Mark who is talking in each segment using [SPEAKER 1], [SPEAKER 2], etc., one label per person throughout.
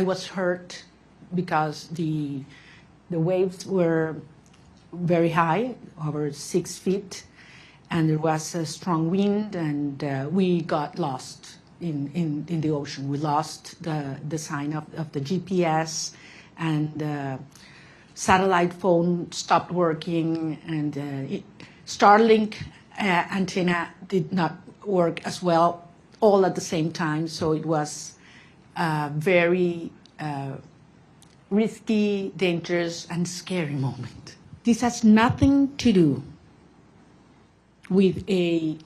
[SPEAKER 1] I was hurt because the waves were very high, over 6 feet, and there was a strong wind, and we got lost in the ocean. We lost the sign of the GPS, and satellite phone stopped working, and Starlink antenna did not work as well, all at the same time. So it was very risky, dangerous, and scary moment. This has nothing to do with a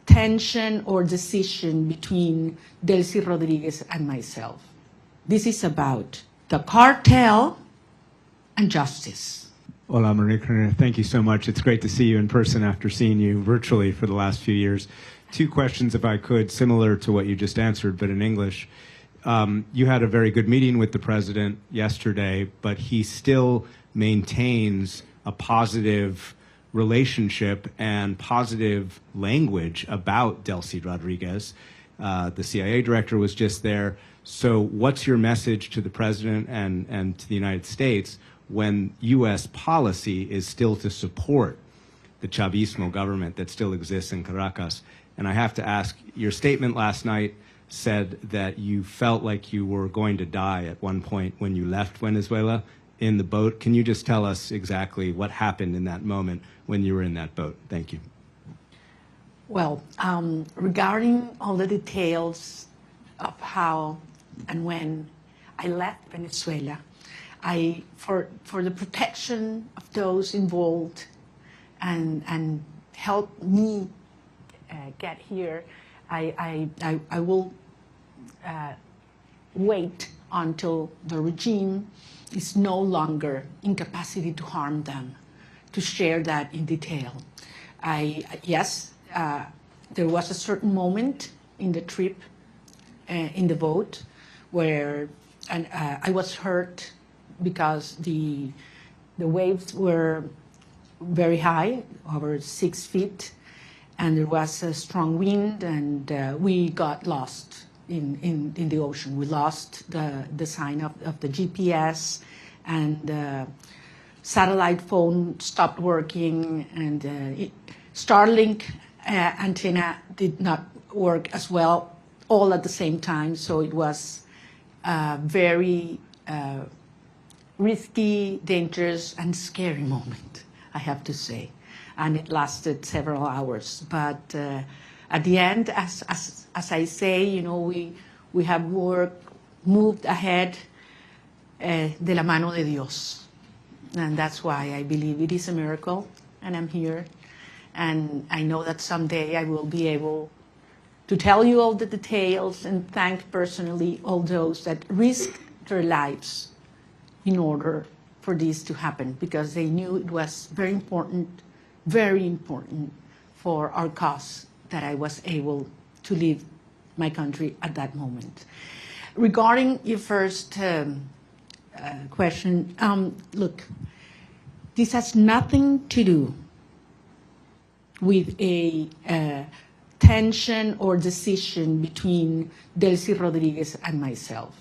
[SPEAKER 1] tension or decision between Delcy Rodríguez and myself. This is about the cartel and justice.
[SPEAKER 2] Hola, María Corina. Thank you so much. It's great to see you in person after seeing you virtually for the last few years. 2 questions, if I could, similar to what you just answered, but in English. You had a very good meeting with the president yesterday, but he still maintains a positive relationship and positive language about Delcy Rodríguez. The CIA director was just there. So what's your message to the president and to the United States when U.S. policy is still to support the Chavismo government that still exists in Caracas? And I have to ask, your statement last night said that you felt like you were going to die at one point when you left Venezuela in the boat. Can you just tell us exactly what happened in that moment when you were in that boat? Thank you.
[SPEAKER 1] Well, regarding all the details of how and when I left Venezuela, for the protection of those involved and help me get here, I will wait until the regime is no longer in capacity to harm them, to share that in detail. Yes, there was a certain moment in the trip, in the boat, where I was hurt because the waves were very high, over 6 feet, and there was a strong wind, and we got lost in the ocean. We lost the sign of the GPS, and satellite phone stopped working, and Starlink antenna did not work as well, all at the same time. So it was very risky, dangerous, and scary moment, I have to say. And it lasted several hours. But at the end, as I say, you know, we have moved ahead de la mano de Dios. And that's why I believe it is a miracle, and I'm here. And I know that someday I will be able to tell you all the details and thank personally all those that risked their lives in order for this to happen, because they knew it was very important for our cause that I was able to leave my country at that moment. Regarding your first question, look, this has nothing to do with a tension or decision between Delcy Rodríguez and myself.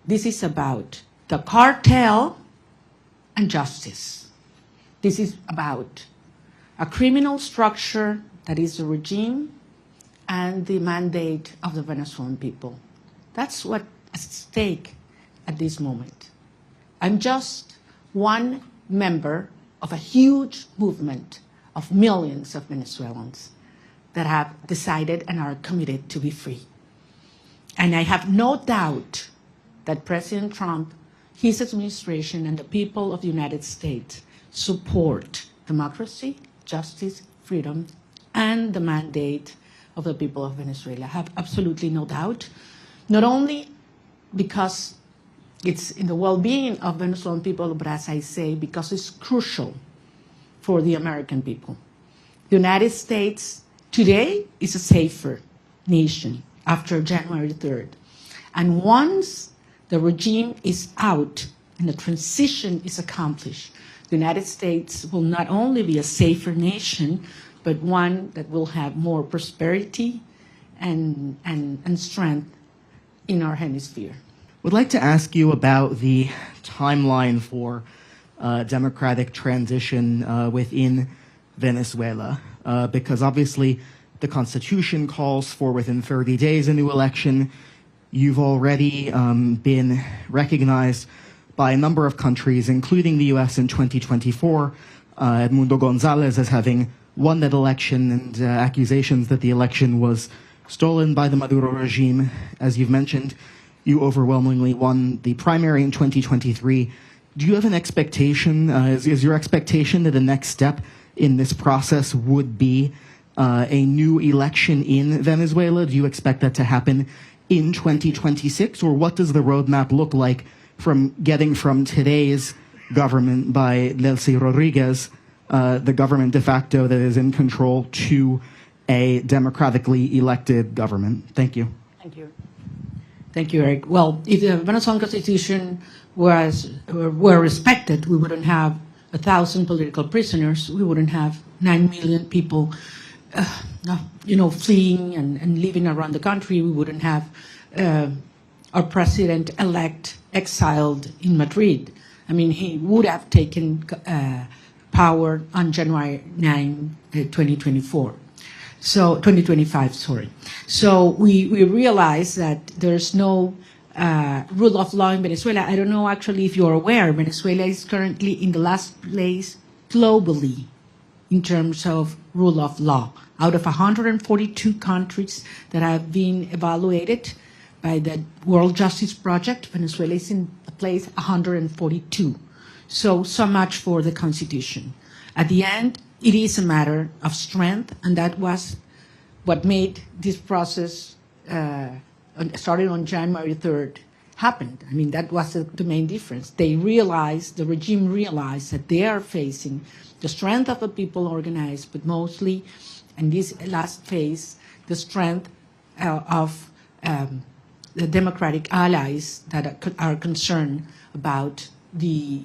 [SPEAKER 1] This is about the cartel and justice. This is about a criminal structure that is the regime and the mandate of the Venezuelan people. That's what's at stake at this moment. I'm just one member of a huge movement of millions of Venezuelans that have decided and are committed to be free. And I have no doubt that President Trump, his administration, and the people of the United States support democracy, justice, freedom, and the mandate of the people of Venezuela. I have absolutely no doubt, not only because it's in the well-being of Venezuelan people, but as I say, because it's crucial for the American people. The United States today is a safer nation after January 3rd. And once the regime is out and the transition is accomplished, the United States will not only be a safer nation, but one that will have more prosperity and strength in our hemisphere.
[SPEAKER 3] Would like to ask you about the timeline for democratic transition within Venezuela, because obviously the Constitution calls for within 30 days a new election. You've already been recognized by a number of countries, including the U.S. in 2024, Edmundo Gonzalez as having won that election, and accusations that the election was stolen by the Maduro regime. As you've mentioned, you overwhelmingly won the primary in 2023. Do you have an expectation, is your expectation that the next step in this process would be a new election in Venezuela? Do you expect that to happen in 2026? Or what does the roadmap look like from getting from today's government by Delcy Rodríguez, the government de facto that is in control, to a democratically elected government? Thank you.
[SPEAKER 1] Thank you. Thank you, Eric. Well, if the Venezuelan Constitution were respected, we wouldn't have 1,000 political prisoners. We wouldn't have 9 million people, fleeing and living around the country. We wouldn't have our president-elect exiled in Madrid. I mean, he would have taken power on January 9, 2024. So 2025, sorry. So we realize that there's no rule of law in Venezuela. I don't know actually if you're aware, Venezuela is currently in the last place globally in terms of rule of law. Out of 142 countries that have been evaluated by the World Justice Project, Venezuela is in place 142. So much for the Constitution. At the end, it is a matter of strength, and that was what made this process, starting on January 3rd, happen. I mean, that was the main difference. The regime realized that they are facing the strength of the people organized, but mostly, in this last phase, the strength of the democratic allies that are concerned about the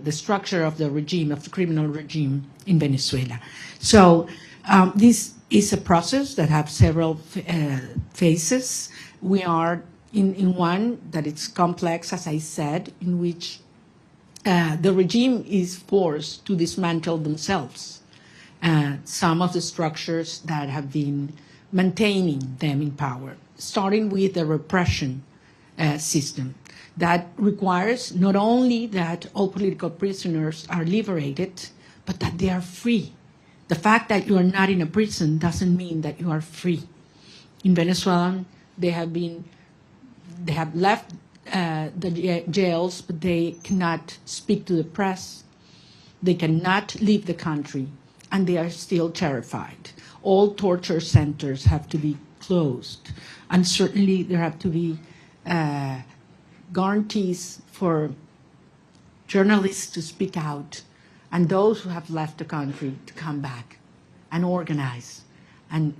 [SPEAKER 1] structure of the regime, of the criminal regime in Venezuela. So this is a process that has several phases. We are in one that it's complex, as I said, in which the regime is forced to dismantle themselves some of the structures that have been maintaining them in power, starting with the repression system. That requires not only that all political prisoners are liberated, but that they are free. The fact that you are not in a prison doesn't mean that you are free. In Venezuela, they have left the jails, but they cannot speak to the press. They cannot leave the country, and they are still terrified. All torture centers have to be closed, and certainly there have to be guarantees for journalists to speak out, and those who have left the country to come back and organize and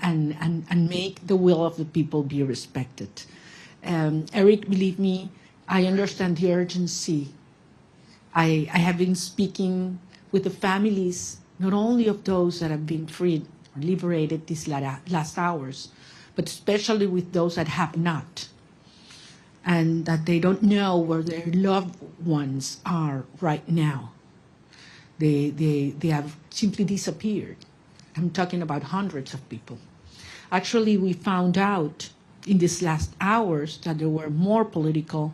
[SPEAKER 1] make the will of the people be respected. Eric, believe me, I understand the urgency. I have been speaking with the families, not only of those that have been freed or liberated these last hours, but especially with those that have not, and that they don't know where their loved ones are right now. They have simply disappeared. I'm talking about hundreds of people. Actually, we found out in these last hours that there were more political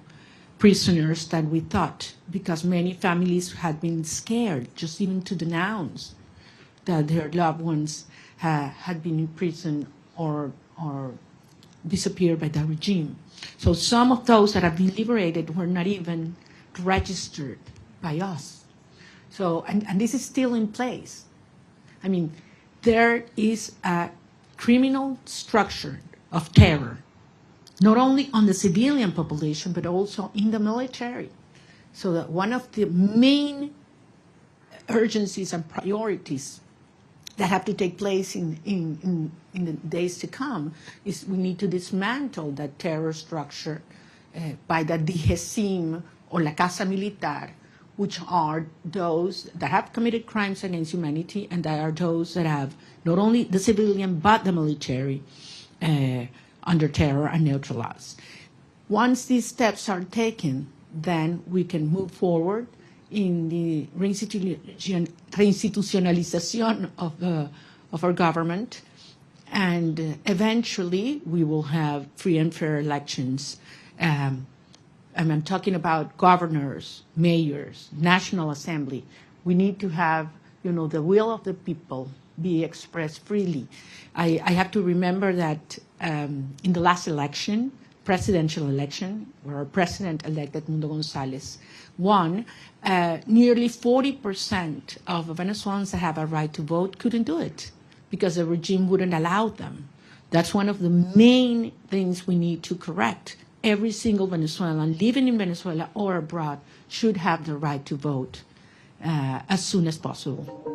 [SPEAKER 1] prisoners than we thought, because many families had been scared just even to denounce that their loved ones had been in prison or disappeared by the regime. So some of those that have been liberated were not even registered by us. So, and this is still in place. I mean, there is a criminal structure of terror, not only on the civilian population, but also in the military. So that one of the main urgencies and priorities that have to take place in the days to come is we need to dismantle that terror structure by the DGCIM or La Casa Militar, which are those that have committed crimes against humanity, and that are those that have not only the civilian but the military under terror and neutralized. Once these steps are taken, then we can move forward in the reinstitutionalization of our government, and eventually we will have free and fair elections. And I'm talking about governors, mayors, National Assembly. We need to have, the will of the people be expressed freely. I have to remember that in the last election, presidential election, where our president-elect Edmundo González won, nearly 40% of Venezuelans that have a right to vote couldn't do it because the regime wouldn't allow them. That's one of the main things we need to correct. Every single Venezuelan living in Venezuela or abroad should have the right to vote as soon as possible.